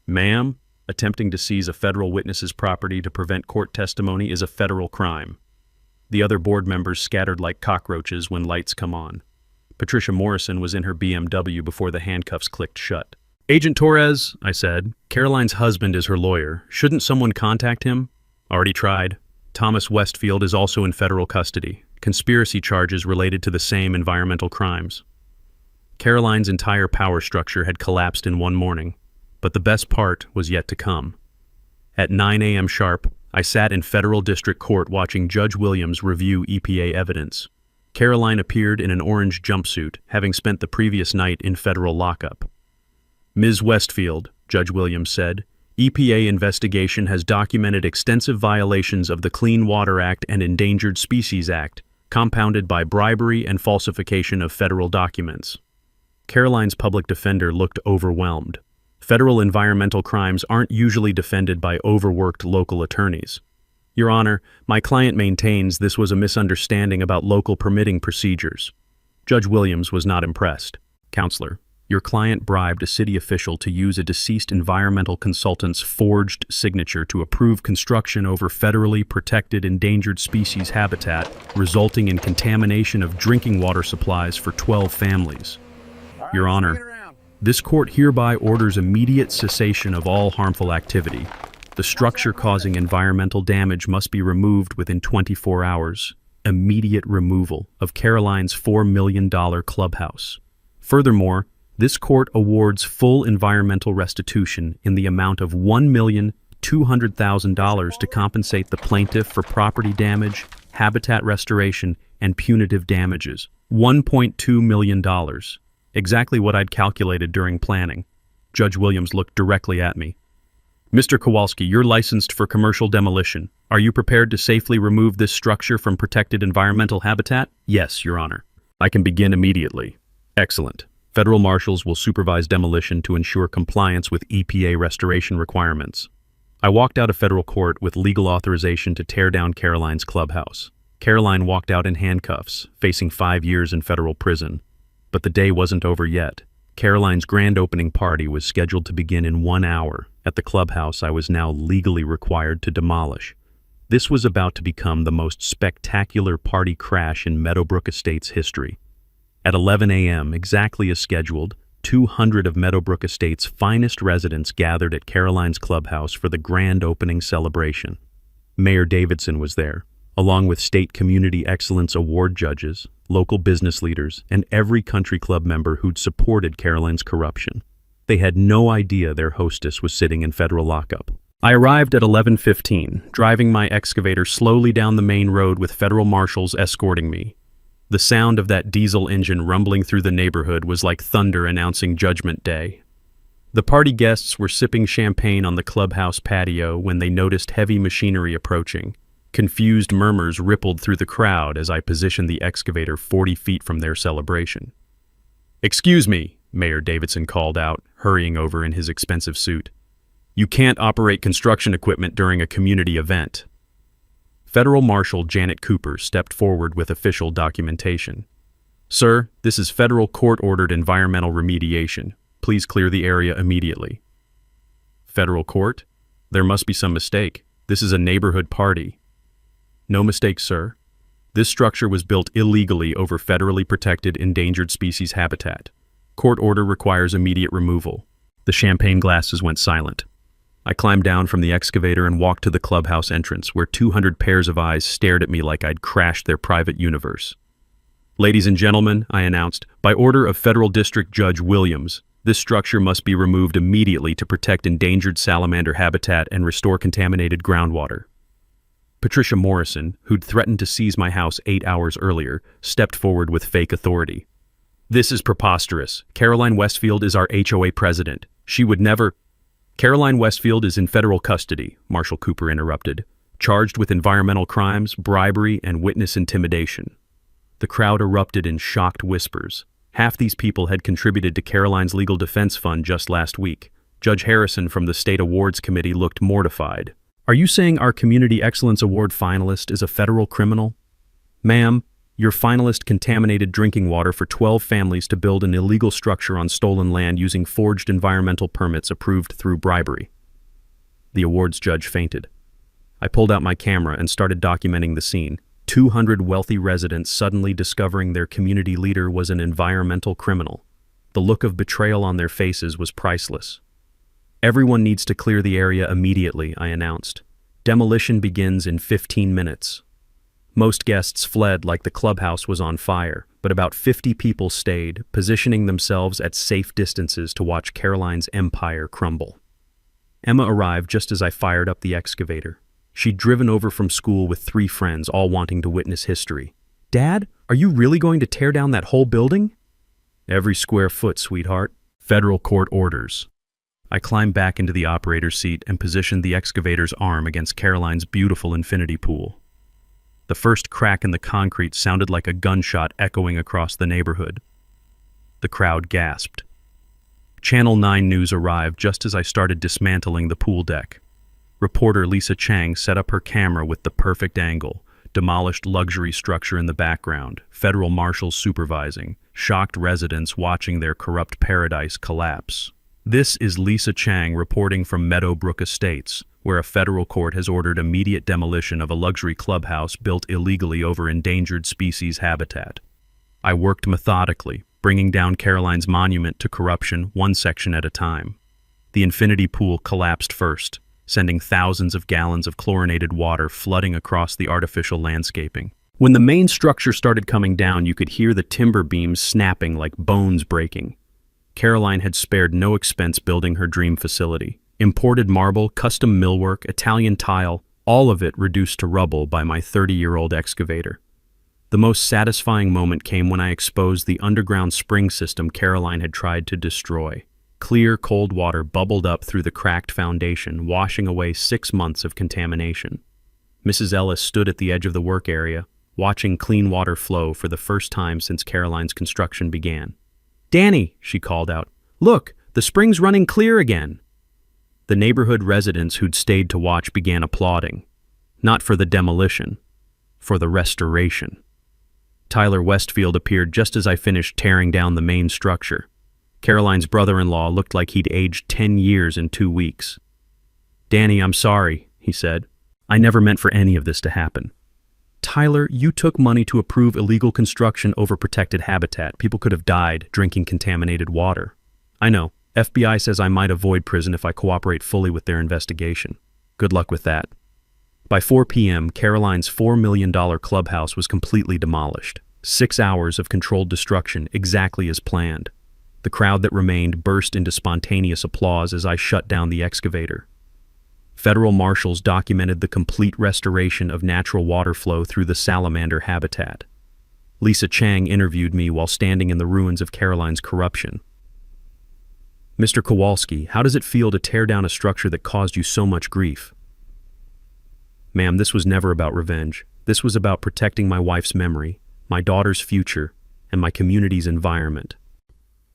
[SPEAKER 1] "Ma'am, attempting to seize a federal witness's property to prevent court testimony is a federal crime." The other board members scattered like cockroaches when lights come on. Patricia Morrison was in her BMW before the handcuffs clicked shut. "Agent Torres," I said, "Caroline's husband is her lawyer. Shouldn't someone contact him?" "Already tried. Thomas Westfield is also in federal custody. Conspiracy charges related to the same environmental crimes." Caroline's entire power structure had collapsed in one morning, but the best part was yet to come. At 9 a.m. sharp, I sat in federal district court watching Judge Williams review EPA evidence. Caroline appeared in an orange jumpsuit, having spent the previous night in federal lockup. "Ms. Westfield," Judge Williams said, "EPA investigation has documented extensive violations of the Clean Water Act and Endangered Species Act, compounded by bribery and falsification of federal documents." Caroline's public defender looked overwhelmed. Federal environmental crimes aren't usually defended by overworked local attorneys. "Your Honor, my client maintains this was a misunderstanding about local permitting procedures." Judge Williams was not impressed. "Counselor, your client bribed a city official to use a deceased environmental consultant's forged signature to approve construction over federally protected endangered species habitat, resulting in contamination of drinking water supplies for 12 families. Your Honor, this court hereby orders immediate cessation of all harmful activity. The structure causing environmental damage must be removed within 24 hours. Immediate removal of Caroline's $4 million clubhouse. Furthermore, this court awards full environmental restitution in the amount of $1,200,000 to compensate the plaintiff for property damage, habitat restoration, and punitive damages. $1.2 million. Exactly what I'd calculated during planning. Judge Williams looked directly at me. "Mr. Kowalski, you're licensed for commercial demolition. Are you prepared to safely remove this structure from protected environmental habitat?" "Yes, Your Honor." "I can begin immediately." "Excellent. Federal marshals will supervise demolition to ensure compliance with EPA restoration requirements." I walked out of federal court with legal authorization to tear down Caroline's clubhouse. Caroline walked out in handcuffs, facing 5 years in federal prison. But the day wasn't over yet. Caroline's grand opening party was scheduled to begin in 1 hour at the clubhouse I was now legally required to demolish. This was about to become the most spectacular party crash in Meadowbrook Estates history. At 11 a.m., exactly as scheduled, 200 of Meadowbrook Estates' finest residents gathered at Caroline's clubhouse for the grand opening celebration. Mayor Davidson was there, along with State Community Excellence Award judges, local business leaders, and every country club member who'd supported Caroline's corruption. They had no idea their hostess was sitting in federal lockup. I arrived at 11:15, driving my excavator slowly down the main road with federal marshals escorting me. The sound of that diesel engine rumbling through the neighborhood was like thunder announcing Judgment Day. The party guests were sipping champagne on the clubhouse patio when they noticed heavy machinery approaching. Confused murmurs rippled through the crowd as I positioned the excavator 40 feet from their celebration. "Excuse me," Mayor Davidson called out, hurrying over in his expensive suit. "You can't operate construction equipment during a community event." Federal Marshal Janet Cooper stepped forward with official documentation. "Sir, this is federal court-ordered environmental remediation. Please clear the area immediately." "Federal court? There must be some mistake. This is a neighborhood party." "No mistake, sir. This structure was built illegally over federally protected endangered species habitat. Court order requires immediate removal." The champagne glasses went silent. I climbed down from the excavator and walked to the clubhouse entrance, where 200 pairs of eyes stared at me like I'd crashed their private universe. "Ladies and gentlemen," I announced, "by order of Federal District Judge Williams, this structure must be removed immediately to protect endangered salamander habitat and restore contaminated groundwater." Patricia Morrison, who'd threatened to seize my house 8 hours earlier, stepped forward with fake authority. "This is preposterous. Caroline Westfield is our HOA president. She would never—" "Caroline Westfield is in federal custody," Marshal Cooper interrupted, "charged with environmental crimes, bribery, and witness intimidation." The crowd erupted in shocked whispers. Half these people had contributed to Caroline's legal defense fund just last week. Judge Harrison from the State Awards Committee looked mortified. "Are you saying our Community Excellence Award finalist is a federal criminal?" "Ma'am, your finalist contaminated drinking water for 12 families to build an illegal structure on stolen land using forged environmental permits approved through bribery." The awards judge fainted. I pulled out my camera and started documenting the scene. 200 wealthy residents suddenly discovering their community leader was an environmental criminal. The look of betrayal on their faces was priceless. "Everyone needs to clear the area immediately," I announced. "Demolition begins in 15 minutes." Most guests fled like the clubhouse was on fire, but about 50 people stayed, positioning themselves at safe distances to watch Caroline's empire crumble. Emma arrived just as I fired up the excavator. She'd driven over from school with 3 friends, all wanting to witness history. "Dad, are you really going to tear down that whole building?" "Every square foot, sweetheart. Federal court orders." I climbed back into the operator's seat and positioned the excavator's arm against Caroline's beautiful infinity pool. The first crack in the concrete sounded like a gunshot echoing across the neighborhood. The crowd gasped. Channel 9 News arrived just as I started dismantling the pool deck. Reporter Lisa Chang set up her camera with the perfect angle, demolished luxury structure in the background, federal marshals supervising, shocked residents watching their corrupt paradise collapse. This is Lisa Chang reporting from Meadowbrook Estates, where a federal court has ordered immediate demolition of a luxury clubhouse built illegally over endangered species habitat. I worked methodically, bringing down Caroline's monument to corruption one section at a time. The infinity pool collapsed first, sending thousands of gallons of chlorinated water flooding across the artificial landscaping. When the main structure started coming down, you could hear the timber beams snapping like bones breaking. Caroline had spared no expense building her dream facility. Imported marble, custom millwork, Italian tile, all of it reduced to rubble by my 30-year-old excavator. The most satisfying moment came when I exposed the underground spring system Caroline had tried to destroy. Clear, cold water bubbled up through the cracked foundation, washing away 6 months of contamination. Mrs. Ellis stood at the edge of the work area, watching clean water flow for the first time since Caroline's construction began. "Danny," she called out, "look, the spring's running clear again." The neighborhood residents who'd stayed to watch began applauding. Not for the demolition, for the restoration. Tyler Westfield appeared just as I finished tearing down the main structure. Caroline's brother-in-law looked like he'd aged 10 years in 2 weeks. "Danny, I'm sorry," he said. "I never meant for any of this to happen." "Tyler, you took money to approve illegal construction over protected habitat. People could have died drinking contaminated water." "I know. FBI says I might avoid prison if I cooperate fully with their investigation. Good luck with that." By 4 p.m., Caroline's $4 million clubhouse was completely demolished. 6 hours of controlled destruction, exactly as planned. The crowd that remained burst into spontaneous applause as I shut down the excavator. Federal marshals documented the complete restoration of natural water flow through the salamander habitat. Lisa Chang interviewed me while standing in the ruins of Caroline's corruption. "Mr. Kowalski, how does it feel to tear down a structure that caused you so much grief?" "Ma'am, this was never about revenge. This was about protecting my wife's memory, my daughter's future, and my community's environment."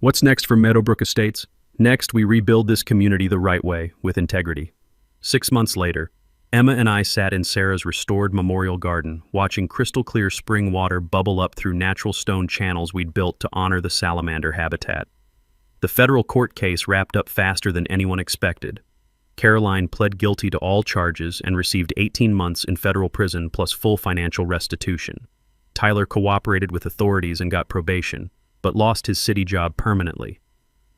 [SPEAKER 1] What's next for Meadowbrook Estates? Next, we rebuild this community the right way, with integrity. 6 months later, Emma and I sat in Sarah's restored memorial garden, watching crystal-clear spring water bubble up through natural stone channels we'd built to honor the salamander habitat. The federal court case wrapped up faster than anyone expected. Caroline pled guilty to all charges and received 18 months in federal prison plus full financial restitution. Tyler cooperated with authorities and got probation, but lost his city job permanently.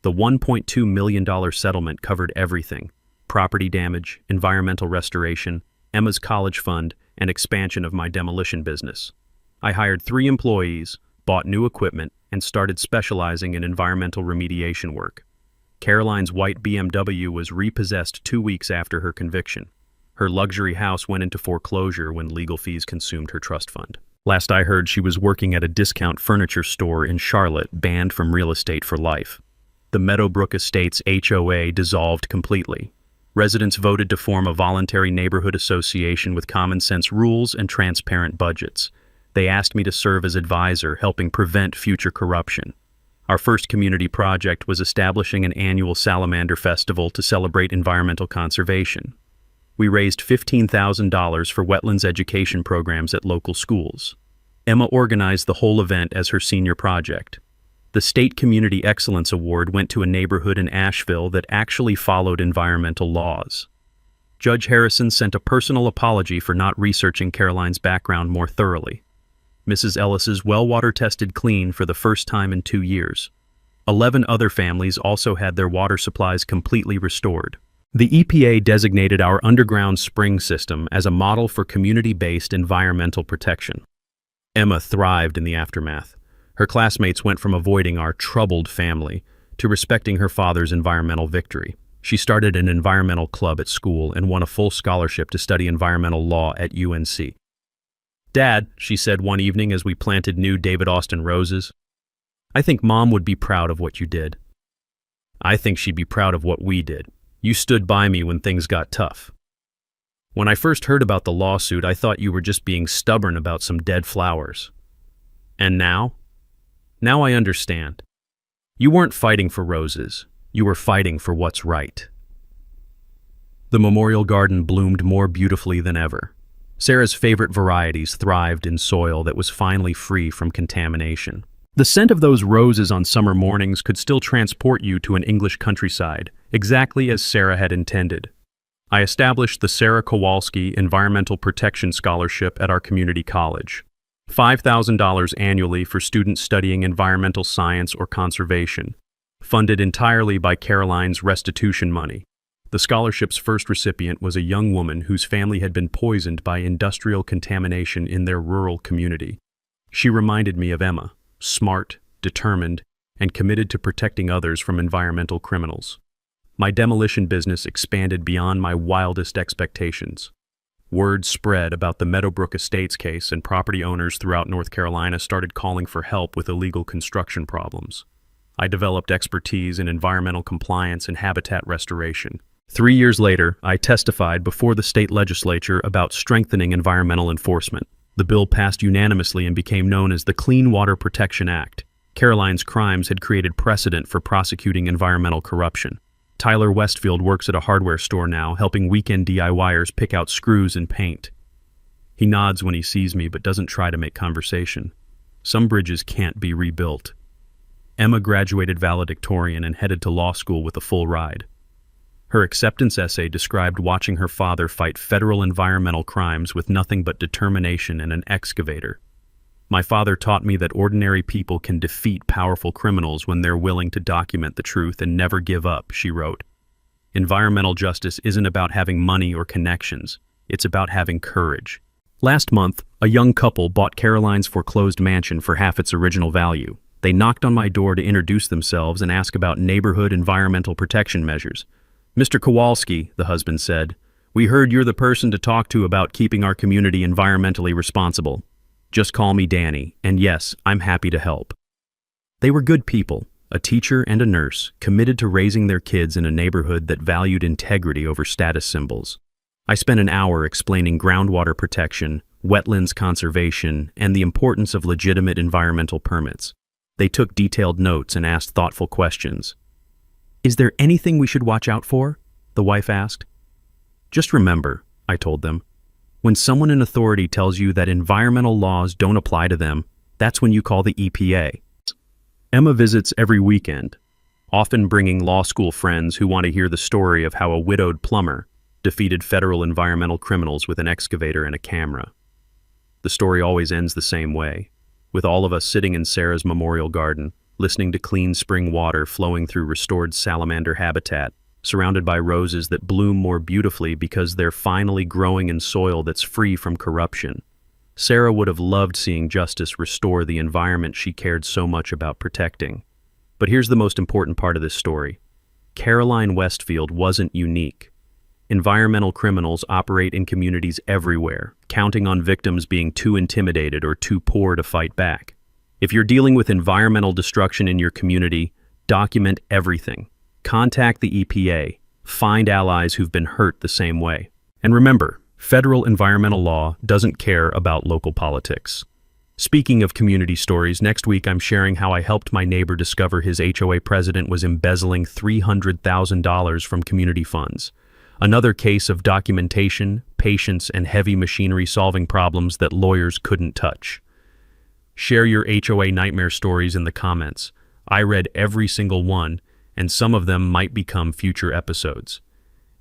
[SPEAKER 1] The $1.2 million settlement covered everything: property damage, environmental restoration, Emma's college fund, and expansion of my demolition business. I hired 3 employees, bought new equipment, and started specializing in environmental remediation work. Caroline's white BMW was repossessed 2 weeks after her conviction. Her luxury house went into foreclosure when legal fees consumed her trust fund. Last I heard, she was working at a discount furniture store in Charlotte, banned from real estate for life. The Meadowbrook Estates HOA dissolved completely. Residents voted to form a voluntary neighborhood association with common-sense rules and transparent budgets. They asked me to serve as advisor, helping prevent future corruption. Our first community project was establishing an annual salamander festival to celebrate environmental conservation. We raised $15,000 for wetlands education programs at local schools. Emma organized the whole event as her senior project. The State Community Excellence Award went to a neighborhood in Asheville that actually followed environmental laws. Judge Harrison sent a personal apology for not researching Caroline's background more thoroughly. Mrs. Ellis's well water tested clean for the first time in 2 years. 11 other families also had their water supplies completely restored. The EPA designated our underground spring system as a model for community-based environmental protection. Emma thrived in the aftermath. Her classmates went from avoiding our troubled family to respecting her father's environmental victory. She started an environmental club at school and won a full scholarship to study environmental law at UNC. "Dad," she said one evening as we planted new David Austin roses, "I think Mom would be proud of what you did." "I think she'd be proud of what we did. You stood by me when things got tough." "When I first heard about the lawsuit, I thought you were just being stubborn about some dead flowers. And now? Now I understand. You weren't fighting for roses. You were fighting for what's right." The memorial garden bloomed more beautifully than ever. Sarah's favorite varieties thrived in soil that was finally free from contamination. The scent of those roses on summer mornings could still transport you to an English countryside, exactly as Sarah had intended. I established the Sarah Kowalski Environmental Protection Scholarship at our community college. $5,000 annually for students studying environmental science or conservation, funded entirely by Caroline's restitution money. The scholarship's first recipient was a young woman whose family had been poisoned by industrial contamination in their rural community. She reminded me of Emma, smart, determined, and committed to protecting others from environmental criminals. My demolition business expanded beyond my wildest expectations. Word spread about the Meadowbrook Estates case, and property owners throughout North Carolina started calling for help with illegal construction problems. I developed expertise in environmental compliance and habitat restoration. 3 years later, I testified before the state legislature about strengthening environmental enforcement. The bill passed unanimously and became known as the Clean Water Protection Act. Caroline's crimes had created precedent for prosecuting environmental corruption. Tyler Westfield works at a hardware store now, helping weekend DIYers pick out screws and paint. He nods when he sees me, but doesn't try to make conversation. Some bridges can't be rebuilt. Emma graduated valedictorian and headed to law school with a full ride. Her acceptance essay described watching her father fight federal environmental crimes with nothing but determination and an excavator. My father taught me that ordinary people can defeat powerful criminals when they're willing to document the truth and never give up, she wrote. Environmental justice isn't about having money or connections. It's about having courage. Last month, a young couple bought Caroline's foreclosed mansion for half its original value. They knocked on my door to introduce themselves and ask about neighborhood environmental protection measures. Mr. Kowalski, the husband said, we heard you're the person to talk to about keeping our community environmentally responsible. Just call me Danny, and yes, I'm happy to help. They were good people, a teacher and a nurse, committed to raising their kids in a neighborhood that valued integrity over status symbols. I spent an hour explaining groundwater protection, wetlands conservation, and the importance of legitimate environmental permits. They took detailed notes and asked thoughtful questions. Is there anything we should watch out for? The wife asked. Just remember, I told them, when someone in authority tells you that environmental laws don't apply to them, that's when you call the EPA. Emma visits every weekend, often bringing law school friends who want to hear the story of how a widowed plumber defeated federal environmental criminals with an excavator and a camera. The story always ends the same way, with all of us sitting in Sarah's memorial garden, listening to clean spring water flowing through restored salamander habitat, surrounded by roses that bloom more beautifully because they're finally growing in soil that's free from corruption. Sarah would have loved seeing justice restore the environment she cared so much about protecting. But here's the most important part of this story. Caroline Westfield wasn't unique. Environmental criminals operate in communities everywhere, counting on victims being too intimidated or too poor to fight back. If you're dealing with environmental destruction in your community, document everything. Contact the EPA. Find allies who've been hurt the same way. And remember, federal environmental law doesn't care about local politics. Speaking of community stories, next week I'm sharing how I helped my neighbor discover his HOA president was embezzling $300,000 from community funds. Another case of documentation, patience, and heavy machinery solving problems that lawyers couldn't touch. Share your HOA nightmare stories in the comments. I read every single one, and some of them might become future episodes.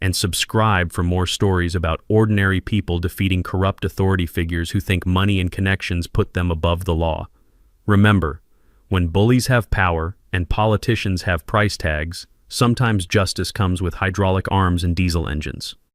[SPEAKER 1] And subscribe for more stories about ordinary people defeating corrupt authority figures who think money and connections put them above the law. Remember, when bullies have power and politicians have price tags, sometimes justice comes with hydraulic arms and diesel engines.